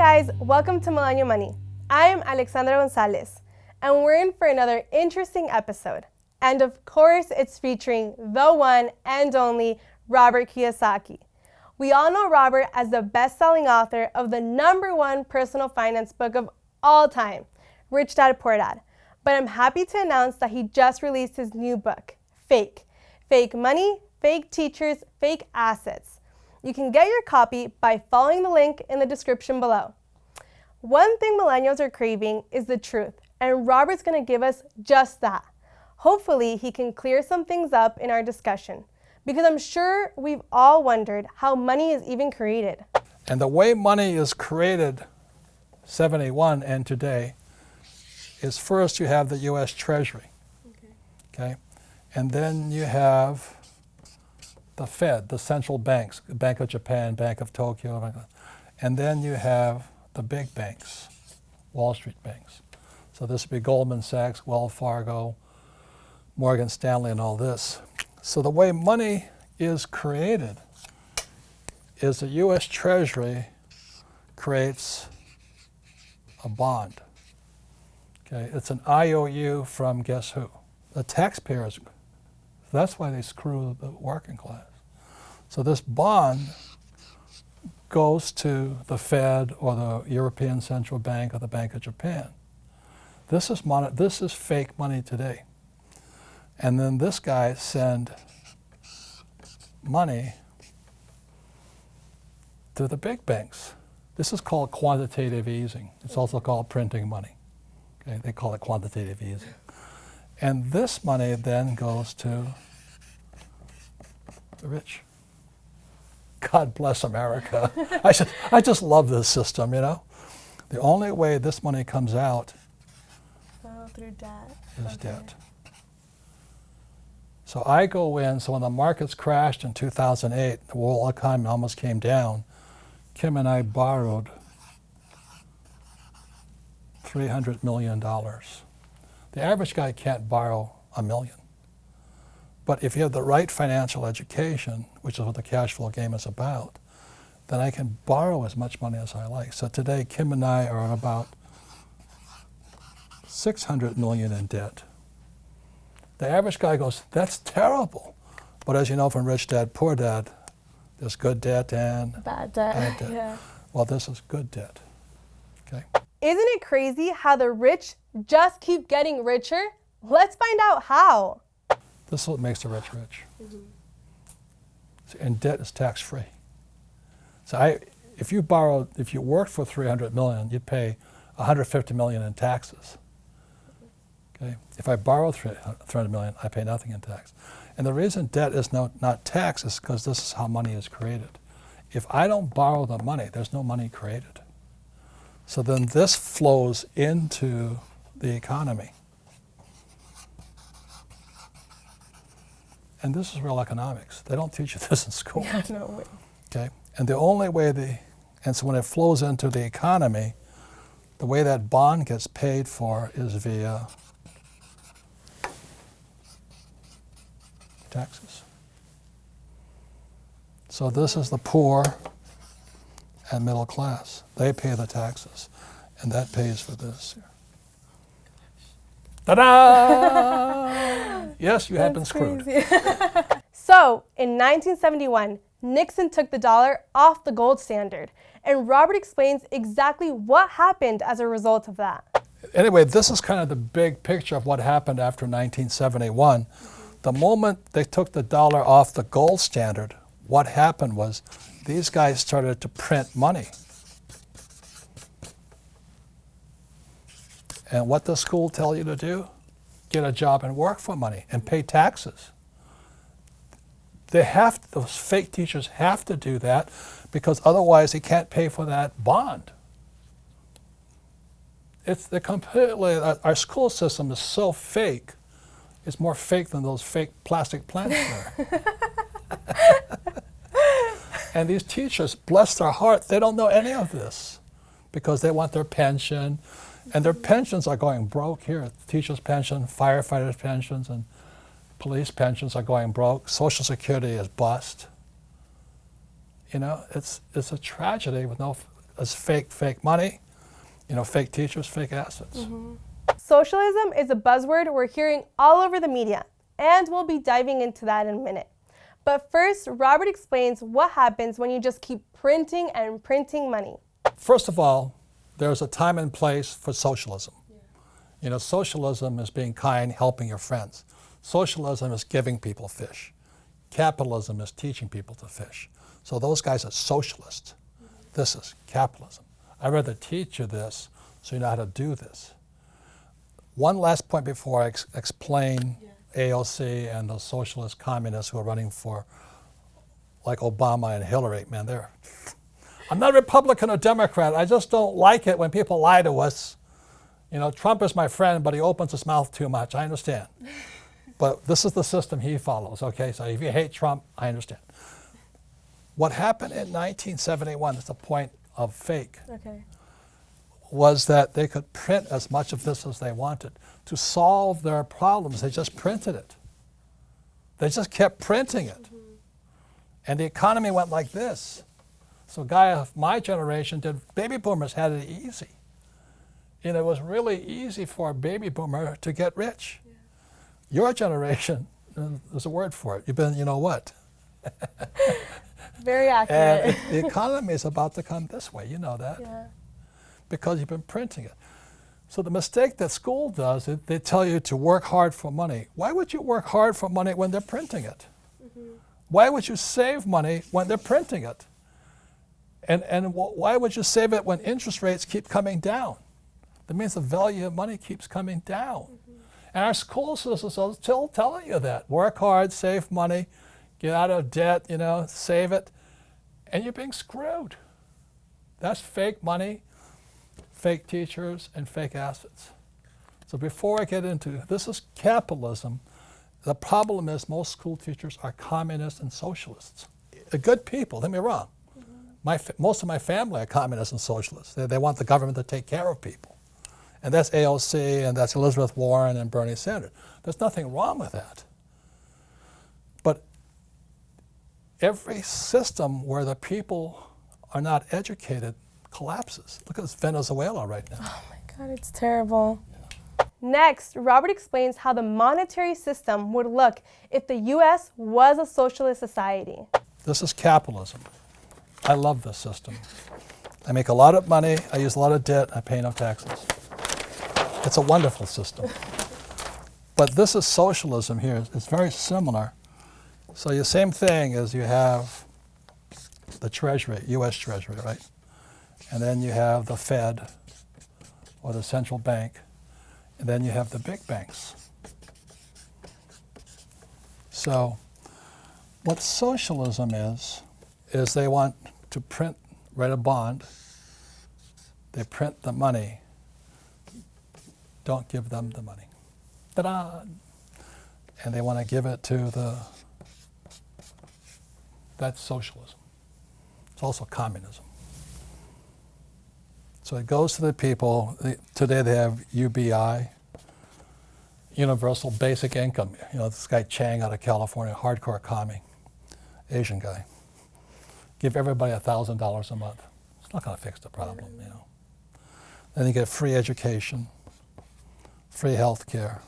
guys, welcome to Millennial Money. I am Alexandra Gonzalez, and we're in for another interesting episode. And of course, it's featuring the one and only Robert Kiyosaki. We all know Robert as the best-selling author of the #1 personal finance book of all time, Rich Dad, Poor Dad. But I'm happy to announce that he just released his new book, Fake. Fake Money, Fake Teachers, Fake Assets. You can get your copy by following the link in the description below. One thing millennials are craving is the truth, and Robert's going to give us just that. Hopefully, he can clear some things up in our discussion, because I'm sure we've all wondered how money is even created. And the way money is created, 71 and today, is first you have the US Treasury, okay? And then you have the Fed, the central banks, Bank of Japan, Bank of Tokyo, and then you have the big banks, Wall Street banks. So this would be Goldman Sachs, Wells Fargo, Morgan Stanley, and all this. So the way money is created is the US Treasury creates a bond. Okay, it's an IOU from guess who? The taxpayers. That's why they screw the working class. So this bond goes to the Fed or the European Central Bank or the Bank of Japan. This is fake money today. And then this guy send money to the big banks. This is called quantitative easing. It's also called printing money. Okay, they call it quantitative easing. And this money then goes to the rich. God bless America. I just love this system, you know. The only way this money comes out Through debt. is debt. So I go in, so when the markets crashed in 2008, the world economy almost came down, Kim and I borrowed $300 million. The average guy can't borrow $1 million. But if you have the right financial education, which is what the cash flow game is about, then I can borrow as much money as I like. So today, Kim and I are about $600 million in debt. The average guy goes, that's terrible. But as you know from Rich Dad, Poor Dad, there's good debt and Bad debt. bad debt. Yeah. Well, this is good debt. Okay. Isn't it crazy how the rich just keep getting richer? Let's find out how. This is what makes the rich rich. And debt is tax-free. So if you worked for $300 million, you'd pay $150 million in taxes. Okay. If I borrow $300 million, I pay nothing in tax. And the reason debt is not tax is because this is how money is created. If I don't borrow the money, there's no money created. So then this flows into the economy. And this is real economics. They don't teach you this in school. Yeah, no way. Okay. And the only way and so when it flows into the economy, the way that bond gets paid for is via taxes. So this is the poor and middle class. They pay the taxes, and that pays for this. Ta-da! Yes, you have been screwed. So, in 1971, Nixon took the dollar off the gold standard, and Robert explains exactly what happened as a result of that. Anyway, this is kind of the big picture of what happened after 1971. The moment they took the dollar off the gold standard, what happened was these guys started to print money. And what does school tell you to do? Get a job and work for money and pay taxes. Those fake teachers have to do that because otherwise they can't pay for that bond. Our school system is so fake. It's more fake than those fake plastic plants there. And these teachers, bless their heart, they don't know any of this because they want their pension. And their pensions are going broke here. Teachers' pension, firefighters' pensions, and police pensions are going broke. Social Security is bust. You know, it's a tragedy with no as fake money, fake teachers, fake assets. Socialism is a buzzword we're hearing all over the media, and we'll be diving into that in a minute. But first, Robert explains what happens when you just keep printing and printing money. First of all, there's a time and place for socialism. Socialism is being kind, helping your friends. Socialism is giving people fish. Capitalism is teaching people to fish. So those guys are socialists. This is capitalism. I'd rather teach you this so you know how to do this. One last point before I explain AOC and the socialist communists who are running for, like Obama and Hillary. Man, I'm not a Republican or Democrat. I just don't like it when people lie to us. Trump is my friend, but he opens his mouth too much. I understand. But this is the system he follows, okay? So if you hate Trump, I understand. What happened in 1971, is the point of fake, was that they could print as much of this as they wanted. To solve their problems, they just printed it. They just kept printing it. And the economy went like this. So a guy of my generation baby boomers had it easy. It was really easy for a baby boomer to get rich. Your generation, there's a word for it. You've been, what? Very accurate. And the economy is about to come this way. You know that. Yeah. Because you've been printing it. So the mistake that school does, they tell you to work hard for money. Why would you work hard for money when they're printing it? Why would you save money when they're printing it? And why would you save it when interest rates keep coming down? That means the value of money keeps coming down. And our school systems are still telling you that. Work hard, save money, get out of debt, save it. And you're being screwed. That's fake money, fake teachers, and fake assets. So before I get into, this is capitalism. The problem is most school teachers are communists and socialists. They're good people, don't get me wrong. Most of my family are communists and socialists. They want the government to take care of people. And that's AOC, and that's Elizabeth Warren and Bernie Sanders. There's nothing wrong with that. But every system where the people are not educated collapses. Look at Venezuela right now. Oh my God, it's terrible. Next, Robert explains how the monetary system would look if the US was a socialist society. This is capitalism. I love this system. I make a lot of money, I use a lot of debt, I pay no taxes. It's a wonderful system. But this is socialism here. It's very similar. So the same thing is you have the Treasury, US Treasury, right? And then you have the Fed, or the central bank, and then you have the big banks. So what socialism is they want to write a bond, they print the money, don't give them the money. Ta-da! And they want to give it to that's socialism. It's also communism. So it goes to the people. Today they have UBI, Universal Basic Income. This guy Chang out of California, hardcore commie, Asian guy. Give everybody $1,000 a month. It's not going to fix the problem, Then you get free education, free health care.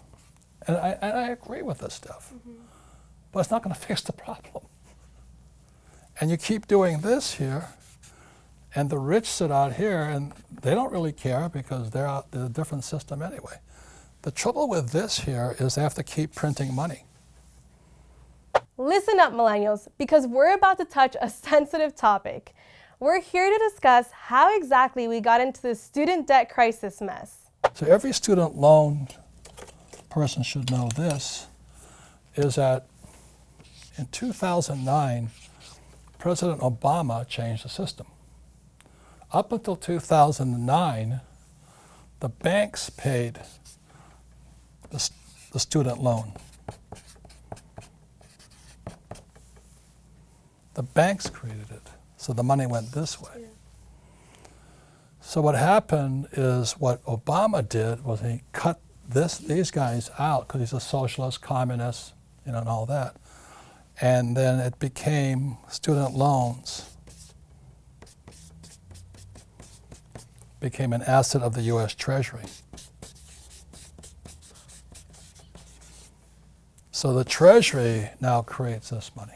And I agree with this stuff. But it's not going to fix the problem. And you keep doing this here, and the rich sit out here, and they don't really care because they're a different system anyway. The trouble with this here is they have to keep printing money. Listen up, millennials, because we're about to touch a sensitive topic. We're here to discuss how exactly we got into this student debt crisis mess. So every student loan person should know this, is that in 2009, President Obama changed the system. Up until 2009, the banks paid the student loan. The banks created it, so the money went this way. So what happened is what Obama did was he cut these guys out because he's a socialist, communist, and all that. And then it became student loans. became an asset of the US Treasury. So the Treasury now creates this money.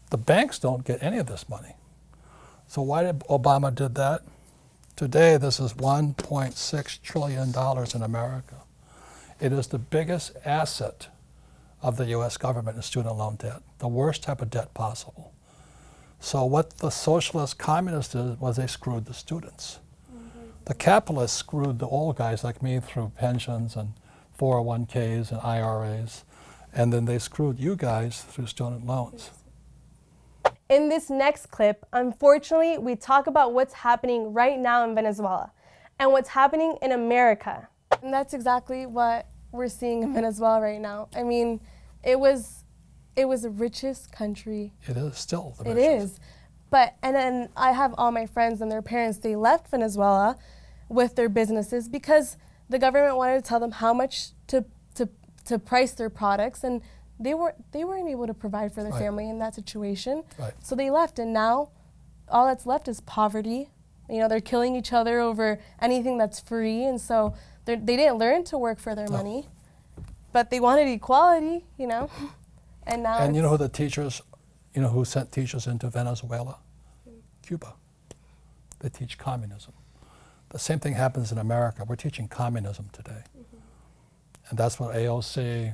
The banks don't get any of this money. So why did Obama did that? Today, this is $1.6 trillion in America. It is the biggest asset of the US government in student loan debt, the worst type of debt possible. So what the socialist communists did was they screwed the students. The capitalists screwed the old guys like me through pensions and 401ks and IRAs, and then they screwed you guys through student loans. In this next clip, unfortunately, we talk about what's happening right now in Venezuela and what's happening in America. And that's exactly what we're seeing in Venezuela right now. I mean, it was the richest country. It is still the richest. It is. And then I have all my friends and their parents, they left Venezuela with their businesses because the government wanted to tell them how much to price their products, and they weren't able to provide for their family in that situation. Right. So they left, and now all that's left is poverty. You know, they're killing each other over anything that's free, and so they didn't learn to work for their money, but they wanted equality, you know. And now you know who the teachers, you know who sent teachers into Venezuela? Cuba. They teach communism. The same thing happens in America. We're teaching communism today. And that's what AOC,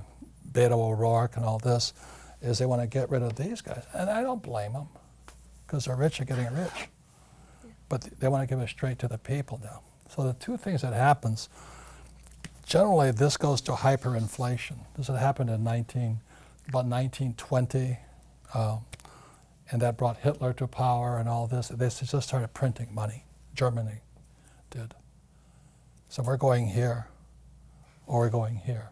Beto O'Rourke and all this is. They want to get rid of these guys. And I don't blame them because they're rich and getting rich. But they want to give it straight to the people now. So the two things that happens, generally this goes to hyperinflation. This had happened in about 1920. And that brought Hitler to power and all this. They just started printing money. Germany did. So we're going here, or we're going here.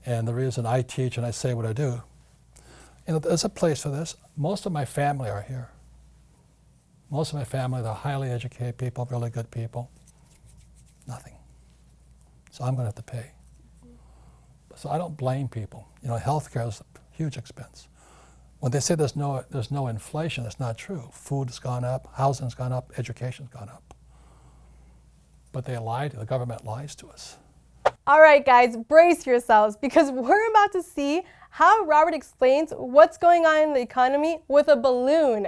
And the reason I teach and I say what I do, you know, there's a place for this. Most of my family are here. Most of my family, they're highly educated people, really good people. Nothing. So I'm going to have to pay. So I don't blame people. You know, healthcare is a huge expense. When they say there's no inflation, that's not true. Food has gone up, housing's gone up, education's gone up. But they lied, the government lies to us. All right, guys, brace yourselves because we're about to see how Robert explains what's going on in the economy with a balloon.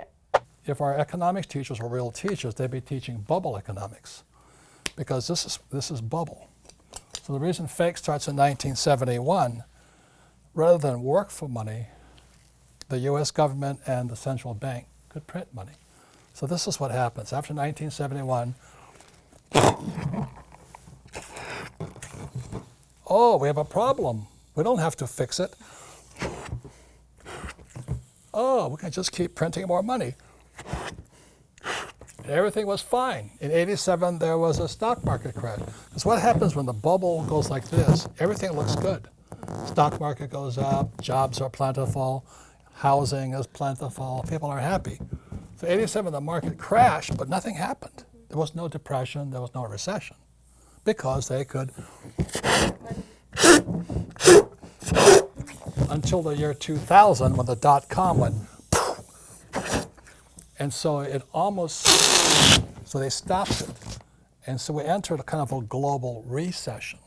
If our economics teachers were real teachers, they'd be teaching bubble economics because this is bubble. So the reason FAKE starts in 1971, rather than work for money, the US government and the central bank could print money. So this is what happens. After 1971, oh, we have a problem. We don't have to fix it. Oh, we can just keep printing more money. Everything was fine. In '87, there was a stock market crash. Because what happens when the bubble goes like this? Everything looks good. Stock market goes up, jobs are plentiful, housing is plentiful, people are happy. So '87, the market crashed, but nothing happened. There was no depression, there was no recession, because they could, until the year 2000, when the dot-com went, and so it almost, so they stopped it. And so we entered a kind of a global recession.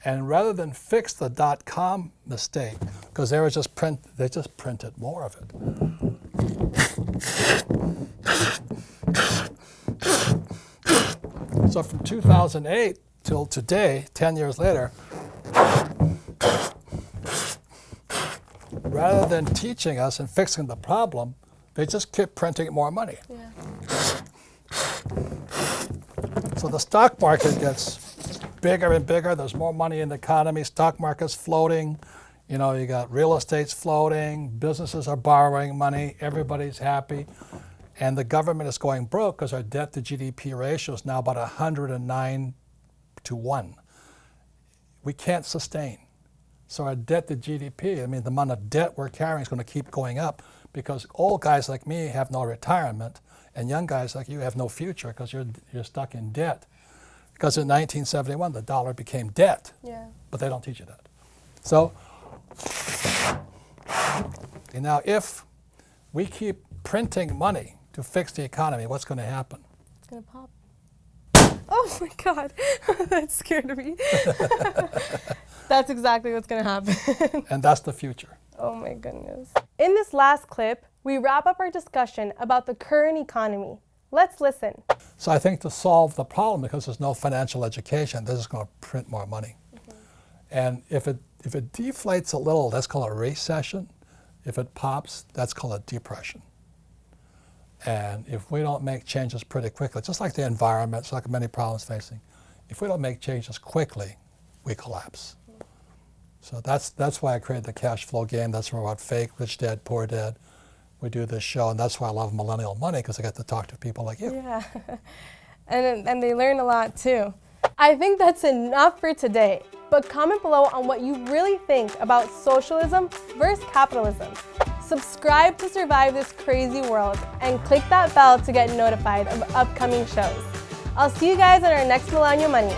And rather than fix the dot-com mistake, because they just printed more of it. So from 2008 till today, 10 years later, rather than teaching us and fixing the problem, they just keep printing more money. Yeah. So the stock market gets bigger and bigger. There's more money in the economy. Stock market's floating. You know, you got real estate's floating. Businesses are borrowing money. Everybody's happy. And the government is going broke because our debt to GDP ratio is now about 109 to 1. We can't sustain. So our debt to GDP, I mean, the amount of debt we're carrying is going to keep going up because old guys like me have no retirement and young guys like you have no future because you're stuck in debt. Because in 1971, the dollar became debt. Yeah. But they don't teach you that. So, and now if we keep printing money to fix the economy, what's going to happen? gonna pop. Oh my God, that scared me. That's exactly what's gonna happen. And that's the future. Oh my goodness. In this last clip, we wrap up our discussion about the current economy. Let's listen. So I think to solve the problem, because there's no financial education, they're just going to print more money. And if it deflates a little, that's called a recession. If it pops, that's called a depression. And if we don't make changes pretty quickly, just like the environment, just like many problems facing, if we don't make changes quickly, we collapse. So that's why I created the cash flow game. That's why about fake, rich dad, poor dad. We do this show, and that's why I love Millennial Money, because I get to talk to people like you. Yeah, and they learn a lot too. I think that's enough for today, but comment below on what you really think about socialism versus capitalism. Subscribe to survive this crazy world, and click that bell to get notified of upcoming shows. I'll see you guys in our next Millennial Money.